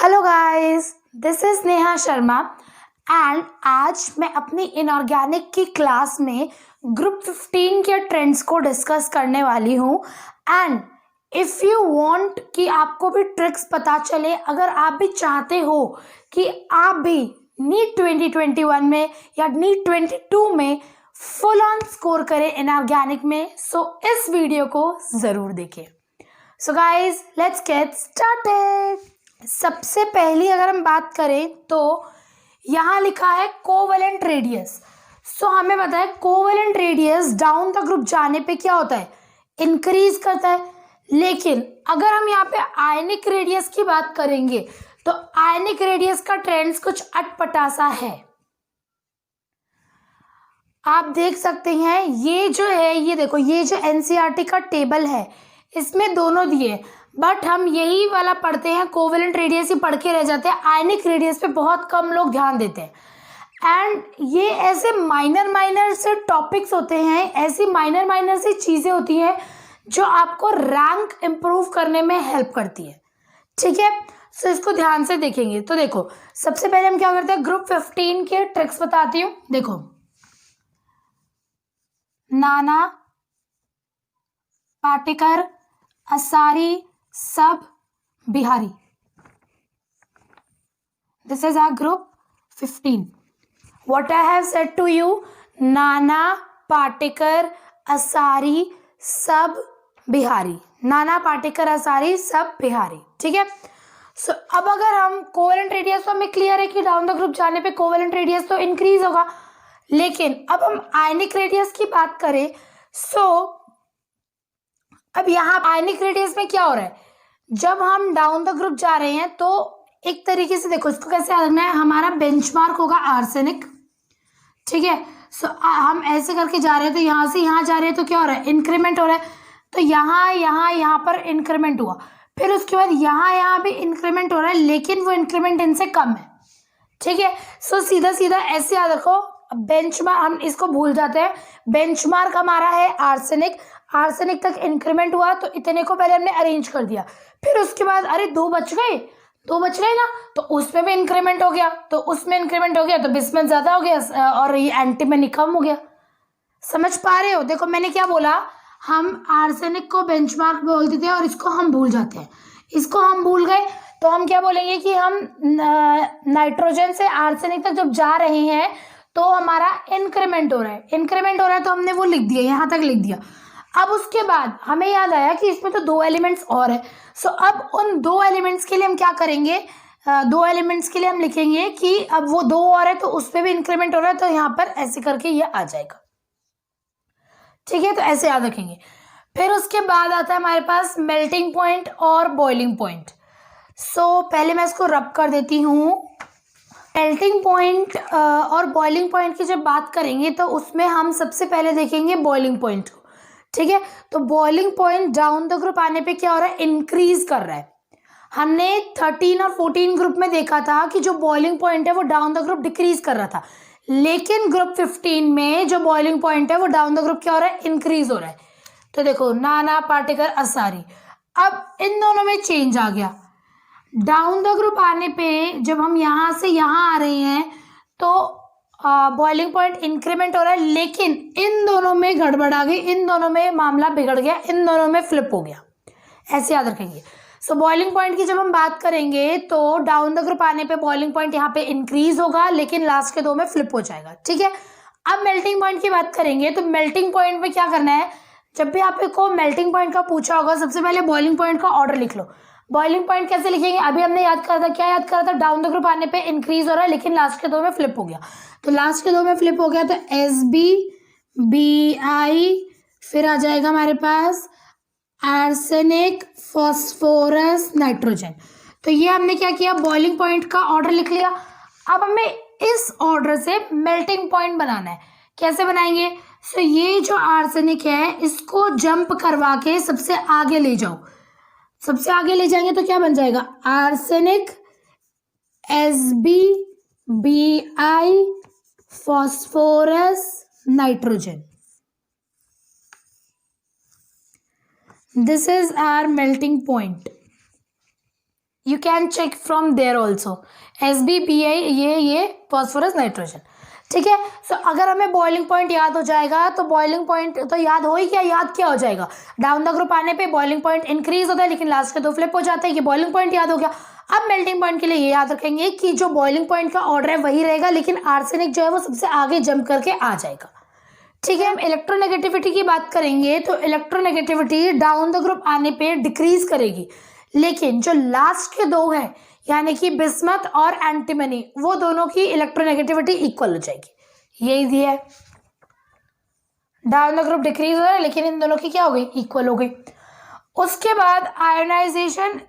Hello guys, this is Neha Sharma and आज मैं अपनी इनऑर्गेनिक की क्लास में ग्रुप 15 के ट्रेंड्स को डिस्कस करने वाली हूँ। एंड इफ़ यू वांट कि आपको भी ट्रिक्स पता चले, अगर आप भी चाहते हो कि आप भी नीट 2021 में या नीट 22 में फुल ऑन स्कोर करें इनऑर्गेनिक में, सो इस वीडियो को ज़रूर देखें। So guys, let's get started. सबसे पहली अगर हम बात करें तो यहाँ लिखा है कोवेलेंट रेडियस। सो हमें पता है covalent radius down the group जाने पे क्या होता है, इंक्रीज करता है। लेकिन अगर हम यहाँ पे आयनिक रेडियस की बात करेंगे तो आयनिक रेडियस का ट्रेंड्स कुछ अटपटा सा है। आप देख सकते हैं ये जो है, ये देखो, ये जो एनसीईआरटी का टेबल है इसमें दोनों दिए, बट हम यही वाला पढ़ते हैं, कोवेलेंट रेडियस ही पढ़ के रह जाते हैं। आयनिक रेडियस पे बहुत कम लोग ध्यान देते हैं। एंड ये ऐसे माइनर से टॉपिक्स होते हैं, ऐसी माइनर सी चीज़ें होती हैं जो आपको रैंक इम्प्रूव करने में हेल्प करती है। ठीक है, सो इसको ध्यान से देखेंगे तो देखो, सबसे पहले हम क्या करते हैं, ग्रुप 15 के ट्रिक्स बताती हूँ। देखो, नाना, पाटेकर, असारी, सब, Bihari, this is our group 15. What I have said to you, नाना, पाटेकर, असारी, सब, बिहारी, नाना, पाटेकर, असारी, सब, बिहारी। ठीक है, सो अब अगर हम कोवेलेंट रेडियस, तो हमें क्लियर है कि डाउन द ग्रुप जाने पे कोवेलेंट रेडियस तो इंक्रीज होगा। लेकिन अब हम आयनिक रेडियस की बात करें, सो अब यहाँ आयनिक रेडियस में क्या हो रहा है, जब हम डाउन द ग्रुप जा रहे हैं तो एक तरीके से देखो, इसको कैसे याद रखना है, हमारा बेंचमार्क होगा आर्सेनिक। ठीक है, सो हम ऐसे करके जा रहे हैं तो यहाँ से यहाँ जा रहे हैं तो क्या हो रहा है, इंक्रीमेंट हो रहा है। तो यहाँ पर इंक्रीमेंट हुआ, फिर उसके बाद यहाँ भी इंक्रीमेंट हो रहा है, लेकिन वो इंक्रीमेंट इनसे कम है। ठीक है, सो सीधा ऐसे याद रखो, बेंचमार्क हम इसको भूल जाते हैं। बेंचमार्क हमारा है आर्सेनिक, आर्सेनिक तक इंक्रीमेंट हुआ तो इतने को पहले हमने अरेंज कर दिया। फिर उसके बाद अरे दो बच गए ना, तो उसमें भी इंक्रीमेंट हो गया, तो उसमें इंक्रीमेंट हो गया तो बिस्मथ ज्यादा हो गया और ये एंटीमनी कम हो गया। समझ पा रहे हो? देखो मैंने क्या बोला, हम आर्सेनिक को बेंचमार्क बोलते थे और इसको हम भूल जाते हैं। इसको हम भूल गए तो हम क्या बोलेंगे कि हम नाइट्रोजन से आर्सेनिक तक जब जा रहे हैं तो हमारा इंक्रीमेंट हो रहा है। इंक्रीमेंट हो रहा है तो हमने वो लिख दिया, यहाँ तक लिख दिया। अब उसके बाद हमें याद आया कि इसमें तो दो एलिमेंट्स और है। सो अब उन दो एलिमेंट्स के लिए हम क्या करेंगे, दो एलिमेंट्स के लिए हम लिखेंगे कि अब वो दो और है तो उसमें भी इंक्रीमेंट हो रहा है, तो यहाँ पर ऐसे करके ये आ जाएगा। ठीक है, तो ऐसे याद रखेंगे। फिर उसके बाद आता है हमारे पास मेल्टिंग पॉइंट और बॉइलिंग पॉइंट। सो पहले मैं इसको रब कर देती हूँ। मेल्टिंग पॉइंट और बॉइलिंग पॉइंट की जब बात करेंगे तो उसमें हम सबसे पहले देखेंगे बॉइलिंग पॉइंट को। ठीक है, तो boiling point down the group आने पे क्या हो रहा है, इंक्रीज कर रहा है। हमने 13 और 14 ग्रुप में देखा था कि जो बॉइलिंग पॉइंट है वो डाउन द ग्रुप डिक्रीज कर रहा था, लेकिन ग्रुप 15 में जो बॉइलिंग पॉइंट है वो डाउन द ग्रुप क्या हो रहा है, इंक्रीज हो रहा है। तो देखो, नाना, पाटेकर, असारी, अब इन दोनों में चेंज आ गया। डाउन द ग्रुप आने पे जब हम यहाँ से यहाँ आ रहे हैं तो बॉइलिंग पॉइंट इंक्रीमेंट हो रहा है, लेकिन इन दोनों में गड़बड़ आ गई, इन दोनों में मामला बिगड़ गया, इन दोनों में फ्लिप हो गया। ऐसे याद रखेंगे। सो बॉइलिंग पॉइंट की जब हम बात करेंगे तो डाउन द ग्रुप आने पे बॉइलिंग पॉइंट यहाँ पे इंक्रीज होगा, लेकिन लास्ट के दो में फ्लिप हो जाएगा। ठीक है, अब मेल्टिंग पॉइंट की बात करेंगे तो मेल्टिंग पॉइंट में क्या करना है, जब भी आपको मेल्टिंग पॉइंट का पूछा होगा सबसे पहले बॉइलिंग पॉइंट का ऑर्डर लिख लो। बॉइलिंग पॉइंट कैसे लिखेंगे, अभी हमने याद करा था, क्या याद करा था, डाउन द ग्रुप आने पे इंक्रीज हो रहा है लेकिन लास्ट के दो में फ्लिप हो गया। तो लास्ट के दो में फ्लिप हो गया तो SbBi, फिर आ जाएगा हमारे पास आर्सेनिक, फॉस्फोरस, नाइट्रोजन। तो ये हमने क्या किया, बॉइलिंग पॉइंट का ऑर्डर लिख लिया। अब हमें इस ऑर्डर से मेल्टिंग पॉइंट बनाना है। कैसे बनाएंगे, सो ये जो आर्सेनिक है इसको जंप करवा के सबसे आगे ले जाओ। सबसे आगे ले जाएंगे तो क्या बन जाएगा, arsenic, SbBi, phosphorus, nitrogen. This is our melting point. You can check from there also, SbPi, ये फॉस्फोरस नाइट्रोजन। ठीक है, सो अगर हमें बॉइलिंग पॉइंट याद हो जाएगा तो बॉइलिंग पॉइंट तो याद हो ही क्या, याद क्या हो जाएगा, डाउन द ग्रुप आने पे बॉइलिंग पॉइंट इंक्रीज होता है लेकिन लास्ट के 2 फ्लिप हो जाते हैं, ये बॉइलिंग पॉइंट याद हो गया। अब मेल्टिंग पॉइंट के लिए ये याद रखेंगे कि जो बॉइलिंग पॉइंट का ऑर्डर है वही रहेगा लेकिन आर्सेनिक जो है वो सबसे आगे जंप करके आ जाएगा। ठीक है, हम इलेक्ट्रोनेगेटिविटी की बात करेंगे तो इलेक्ट्रोनेगेटिविटी डाउन द ग्रुप आने पे डिक्रीज करेगी लेकिन जो लास्ट के 2 हैं यानी कि बिस्मथ और एंटीमनी, वो दोनों की इलेक्ट्रोनेगेटिविटी इक्वल हो जाएगी। यही दिया है, डाउन द ग्रुप डिक्रीज हो रहा है लेकिन इन दोनों की क्या हो गई, इक्वल हो गई। उसके बाद आयोनाइजेशन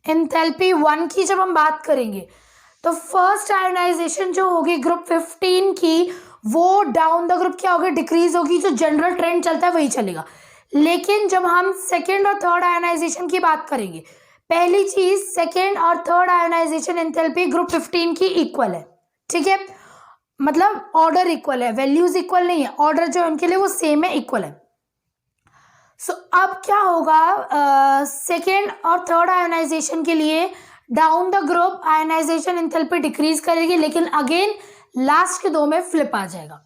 एंथैल्पी 1 की जब हम बात करेंगे तो फर्स्ट आयोनाइजेशन जो होगी ग्रुप 15 की वो डाउन द ग्रुप क्या होगी, डिक्रीज होगी, जो जनरल ट्रेंड चलता है वही चलेगा। लेकिन जब हम सेकेंड और थर्ड आयोनाइजेशन की बात करेंगे, पहली चीज सेकेंड और थर्ड आयोनाइजेशन एंथैल्पी ग्रुप 15 की इक्वल है। ठीक है, मतलब ऑर्डर इक्वल है, वैल्यूज इक्वल नहीं है, ऑर्डर जो उनके लिए वो सेम है, इक्वल है। सो अब क्या होगा, सेकेंड और थर्ड आयोनाइजेशन के लिए down the group ionisation enthalpy decrease करेगी लेकिन अगेन लास्ट के 2 में फ्लिप आ जाएगा।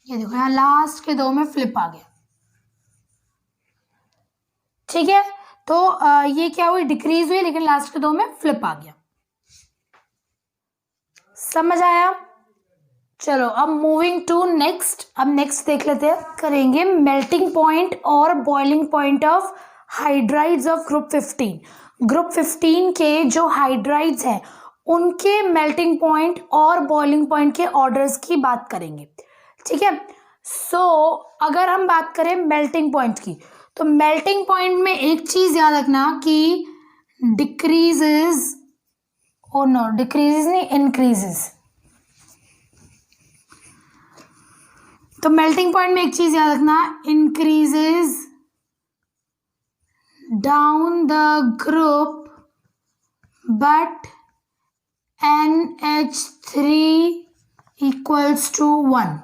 ये देखो यहाँ लास्ट के 2 में फ्लिप आ गया। ठीक है, तो ये क्या हुई, डिक्रीज हुई लेकिन लास्ट के 2 में फ्लिप आ गया। समझ आया? चलो अब मूविंग टू नेक्स्ट, अब नेक्स्ट देख लेते हैं, करेंगे मेल्टिंग पॉइंट और boiling point of hydrides of group 15। Group 15 के जो हाइड्राइड्स हैं उनके मेल्टिंग पॉइंट और बॉइलिंग पॉइंट के ऑर्डर्स की बात करेंगे। ठीक है, सो अगर हम बात करें मेल्टिंग पॉइंट की तो मेल्टिंग पॉइंट में एक चीज याद रखना कि डिक्रीजेस, ओ नो डिक्रीजेस नहीं, इंक्रीजेस। तो मेल्टिंग पॉइंट में एक चीज याद रखना, increases down the group but NH3 equals to 1।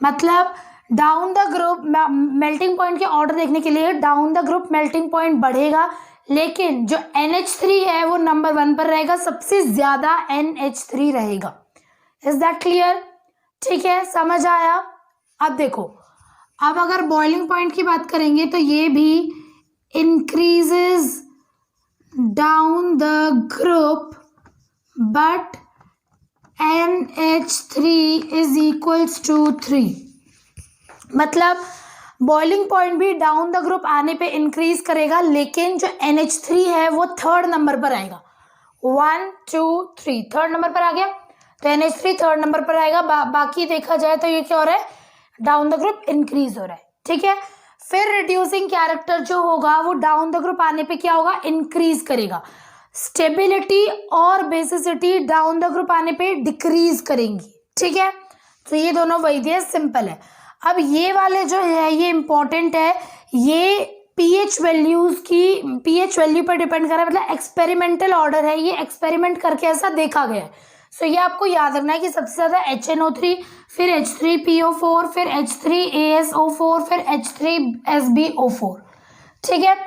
मतलब down the group melting point के ऑर्डर देखने के लिए down the group melting point बढ़ेगा लेकिन जो NH3 है वो नंबर 1 पर रहेगा, सबसे ज्यादा NH3 रहेगा। Is that clear? ठीक है, समझ आया? अब देखो, अब अगर बॉइलिंग पॉइंट की बात करेंगे तो ये भी increases down the group but NH3 is equals to 3। मतलब बॉइलिंग पॉइंट भी डाउन द ग्रुप आने पे इंक्रीज करेगा लेकिन जो NH3 है वो थर्ड नंबर पर आएगा। 1 2 3 थर्ड नंबर पर आ गया तो NH3 थर्ड नंबर पर आएगा। बाकी देखा जाए तो ये क्या हो रहा है, डाउन द ग्रुप इंक्रीज हो रहा है। ठीक है, फिर रिड्यूसिंग कैरेक्टर जो होगा वो डाउन द ग्रुप आने पे क्या होगा, इंक्रीज करेगा। स्टेबिलिटी और बेसिसिटी डाउन द ग्रुप आने पे डिक्रीज करेंगी। ठीक है, तो ये दोनों वही दिए, सिंपल है। अब ये वाले जो है ये इंपॉर्टेंट है, ये पीएच वैल्यूज की, पीएच वैल्यू पर डिपेंड कर रहा है, मतलब एक्सपेरिमेंटल ऑर्डर है, ये एक्सपेरिमेंट करके ऐसा देखा गया है। सो ये आपको याद रखना है कि सबसे ज्यादा HNO3, फिर H3PO4, फिर H3ASO4, फिर H3SbO4। ठीक है,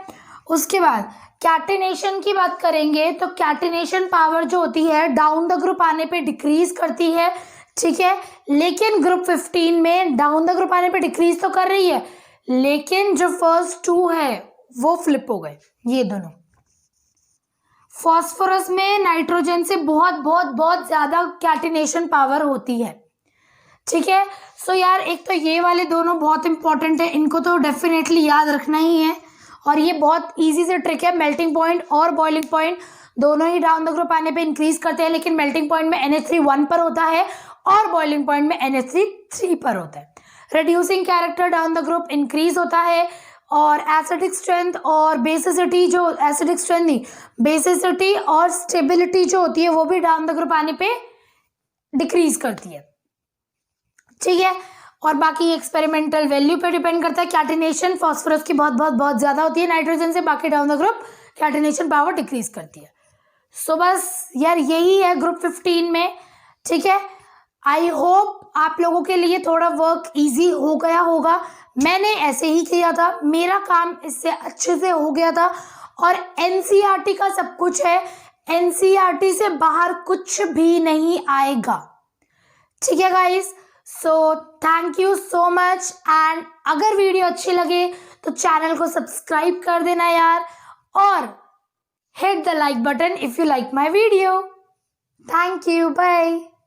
उसके बाद कैटिनेशन की बात करेंगे तो कैटिनेशन पावर जो होती है डाउन द ग्रुप आने पे डिक्रीज करती है। ठीक है, लेकिन ग्रुप 15 में डाउन द ग्रुप आने पे डिक्रीज तो कर रही है लेकिन जो फर्स्ट 2 है वो फ्लिप हो गए, ये दोनों। फास्फोरस में नाइट्रोजन से बहुत बहुत बहुत ज्यादा कैटिनेशन पावर होती है। ठीक है, सो यार एक तो ये वाले दोनों बहुत इंपॉर्टेंट है, इनको तो डेफिनेटली याद रखना ही है और ये बहुत इजी से ट्रिक है। मेल्टिंग पॉइंट और बॉइलिंग पॉइंट दोनों ही डाउन द ग्रुप आने पे इंक्रीज करते हैं लेकिन मेल्टिंग पॉइंट में NH3 1 पर होता है और बॉइलिंग पॉइंट में NH3 3 पर होता है। Reducing character down the group increase होता है और एसिडिक स्ट्रेंथ और बेसिसिटी, जो एसिडिक स्ट्रेंथ नहीं, बेसिसिटी और स्टेबिलिटी जो होती है वो भी डाउन द ग्रुप आने पे डिक्रीज करती है। ठीक है, और बाकी एक्सपेरिमेंटल वैल्यू पे डिपेंड करता है। कैटिनेशन फास्फोरस की बहुत बहुत बहुत ज्यादा होती है नाइट्रोजन से, बाकी down the group catenation power decrease करती है। सो बस यार यही है ग्रुप 15 में। ठीक है, आई होप आप लोगों के लिए थोड़ा वर्क इजी हो गया होगा। मैंने ऐसे ही किया था, मेरा काम इससे अच्छे से हो गया था और एनसीईआरटी का सब कुछ है, एनसीईआरटी से बाहर कुछ भी नहीं आएगा। ठीक है guys, so thank you so much. And अगर वीडियो अच्छी लगे तो चैनल को सब्सक्राइब कर देना यार, और hit the like button if you like my video. Thank you. Bye.